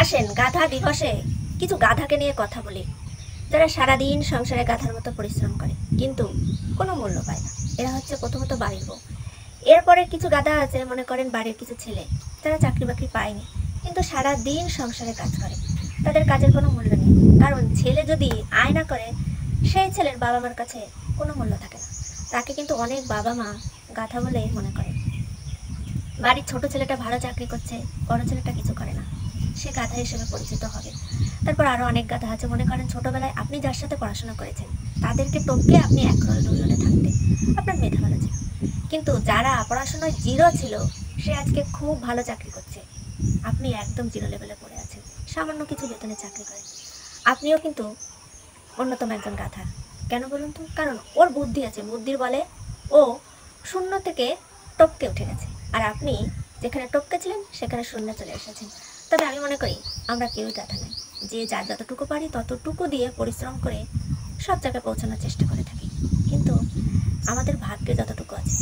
আসেন গাধা দিবসে কিছু গাধাকে নিয়ে কথা বলি, যারা সারাদিন সংসারে গাধার মতো পরিশ্রম করে কিন্তু কোনো মূল্য পায় না। এরা হচ্ছে প্রথমত বাড়ির বউ। এরপরে কিছু গাধা আছে, মনে করেন বাড়ির কিছু ছেলে, যারা চাকরি বাকরি পায়নি কিন্তু সারাদিন সংসারে কাজ করে। তাদের কাজের কোনো মূল্য নেই, কারণ ছেলে যদি আয় না করে সেই ছেলের বাবা মার কাছে কোনো মূল্য থাকে না। তাকে কিন্তু অনেক বাবা মা গাধা বলে মনে করে। বাড়ির ছোট ছেলেটা ভালো চাকরি করছে, বড় ছেলেটা কিছু করে না, সে গাধা হিসেবে পরিচিত হবে। তারপর আরো অনেক গাধা আছে, মনে করেন ছোটবেলায় আপনি যার সাথে পড়াশোনা করেছেন তাদেরকে টপকে আপনি 1 রোল 2 রোলে থাকতেন, আপনার মেধা ভালো ছিল। কিন্তু যারা পড়াশোনায় জিরো ছিল সে আজকে খুব ভালো চাকরি করছে, আপনি একদম জিরো লেভেলে পড়ে আছেন, সামান্য কিছু বেতনে চাকরি করেন। আপনিও কিন্তু অন্যতম একজন গাধা। কেন বলুন তো? কারণ ওর বুদ্ধি আছে, বুদ্ধির বলে ও শূন্য থেকে টপকে উঠে গেছে, আর আপনি যেখানে টপকে ছিলেন সেখানে শূন্য চলে এসেছেন। তবে আমি মনে করি আমরা কেউই গাধা নই, যে যার যতটুকু পারি ততটুকু দিয়ে পরিশ্রম করে সব জায়গায় পৌঁছানোর চেষ্টা করে থাকি। কিন্তু আমাদের ভাগ্যে যতটুকু আছে